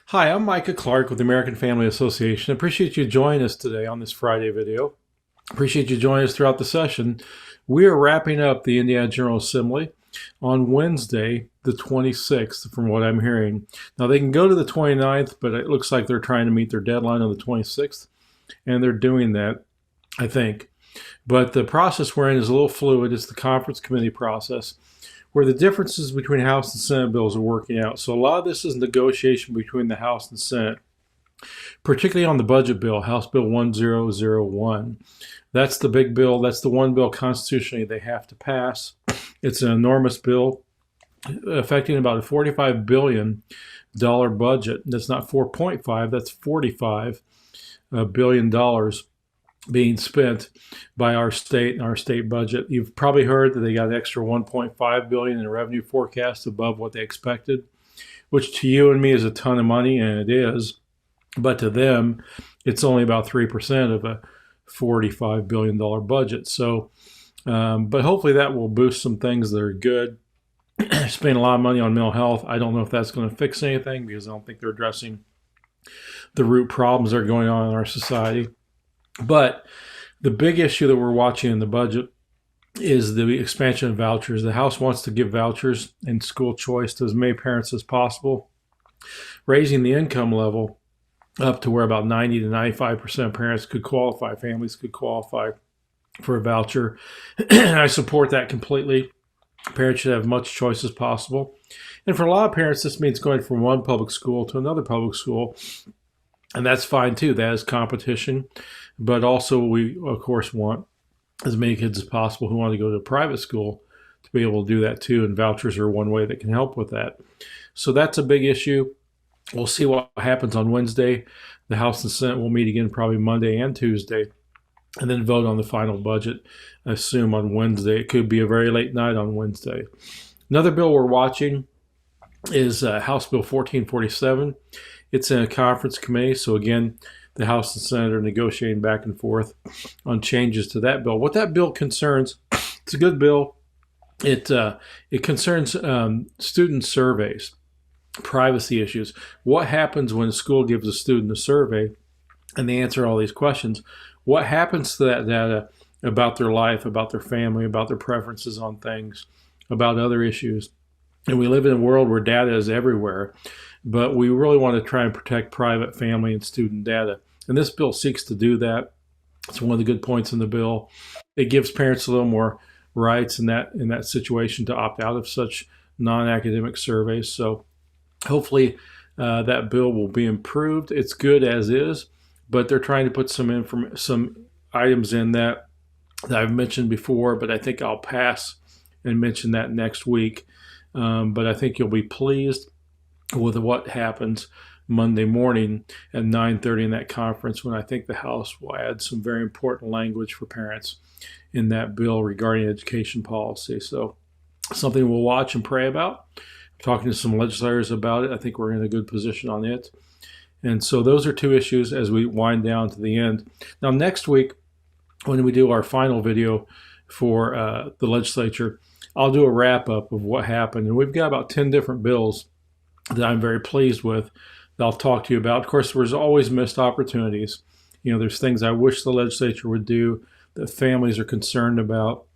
Hi, I'm Micah Clark with the American Family Association. Appreciate you joining us today on this Friday video. Appreciate you joining us throughout the session. We are wrapping up the Indiana General Assembly on Wednesday, the 26th, from what I'm hearing. Now, they can go to the 29th, but it looks like they're trying to meet their deadline on the 26th, and they're doing that, I think. But the process we're in is a little fluid. It's the conference committee process where the differences between House and Senate bills are working out. So a lot of this is negotiation between the House and Senate, particularly on the budget bill, House Bill 1001. That's the big bill. That's the one bill constitutionally they have to pass. It's an enormous bill affecting about a $45 billion budget. That's not 4.5, that's $45 billion being spent by our state and our state budget. You've probably heard that they got an extra 1.5 billion in revenue forecast above what they expected, which to you and me is a ton of money, and it is. But to them, it's only about 3% of a $45 billion budget. So, but hopefully that will boost some things that are good. Spending a lot of money on mental health. I don't know if that's going to fix anything because I don't think they're addressing the root problems that are going on in our society. But the big issue that we're watching in the budget is the expansion of vouchers. The House wants to give vouchers and school choice to as many parents as possible, raising the income level up to where about 90 to 95% of parents could qualify, families could qualify for a voucher. I support that completely. Parents should have as much choice as possible. And for a lot of parents, this means going from one public school to another public school. And that's fine too. That is competition. But also we, of course, want as many kids as possible who want to go to a private school to be able to do that too. And vouchers are one way that can help with that. So that's a big issue. We'll see what happens on Wednesday. The House and Senate will meet again probably Monday and Tuesday and then vote on the final budget, I assume, on Wednesday. It could be a very late night on Wednesday. Another bill we're watching is House Bill 1447. It's in a conference committee. So again, the House and Senate are negotiating back and forth on changes to that bill. What that bill concerns, it's a good bill. It concerns student surveys, privacy issues. What happens when a school gives a student a survey and they answer all these questions? What happens to that data about their life, about their family, about their preferences on things, about other issues? And we live in a world where data is everywhere, but we really want to try and protect private, family, and student data. And this bill seeks to do that. It's one of the good points in the bill. It gives parents a little more rights in that situation to opt out of such non-academic surveys. So hopefully that bill will be improved. It's good as is, but they're trying to put some items in that I've mentioned before, but I think I'll pass and mention that next week. But I think you'll be pleased with what happens Monday morning at 9:30 in that conference, when I think the House will add some very important language for parents in that bill regarding education policy. So something we'll watch and pray about. I'm talking to some legislators about it. I think we're in a good position on it. And so those are two issues as we wind down to the end. Now, next week, when we do our final video for the legislature, I'll do a wrap up of what happened. And we've got about 10 different bills that I'm very pleased with that I'll talk to you about. Of course, there's always missed opportunities. You know, there's things I wish the legislature would do that families are concerned about.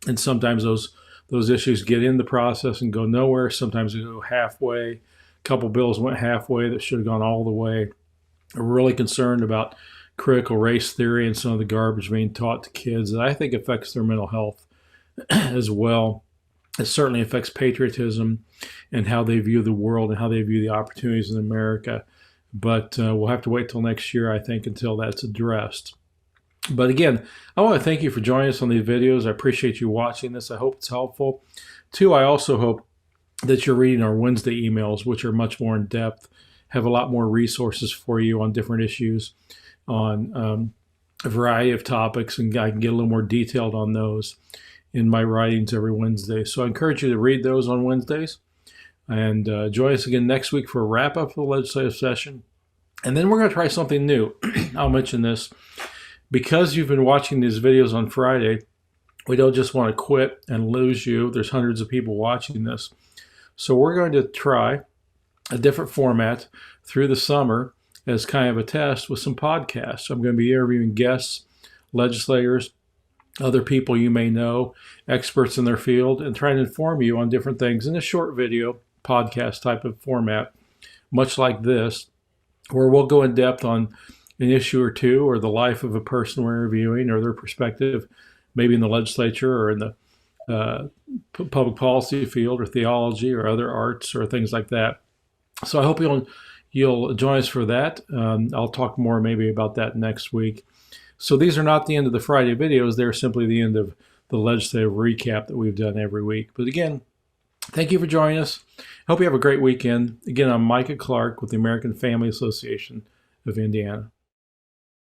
And sometimes those issues get in the process and go nowhere. Sometimes they go halfway. A couple bills went halfway that should have gone all the way. We're really concerned about critical race theory and some of the garbage being taught to kids that I think affects their mental health as well. It certainly affects patriotism and how they view the world and how they view the opportunities in America. But we'll have to wait till next year, I think, until that's addressed. But again, I want to thank you for joining us on these videos. I appreciate you watching this. I hope it's helpful. Two, I also hope that you're reading our Wednesday emails, which are much more in depth, have a lot more resources for you on different issues, on a variety of topics, and I can get a little more detailed on those in my writings every Wednesday. So I encourage you to read those on Wednesdays. And join us again next week for a wrap-up of the legislative session. And then we're going to try something new. I'll mention this. Because you've been watching these videos on Friday, we don't just want to quit and lose you. There's hundreds of people watching this. So we're going to try a different format through the summer as kind of a test with some podcasts. I'm going to be interviewing guests, legislators, other people you may know, experts in their field, and trying to inform you on different things in a short video podcast type of format, much like this, where we'll go in depth on an issue or two, or the life of a person we're reviewing, or their perspective, maybe in the legislature or in the public policy field, or theology, or other arts, or things like that. So I hope you'll join us for that. I'll talk more maybe about that next week. So these are not the end of the Friday videos. They're simply the end of the legislative recap that we've done every week. But again, thank you for joining us. Hope you have a great weekend. Again, I'm Micah Clark with the American Family Association of Indiana.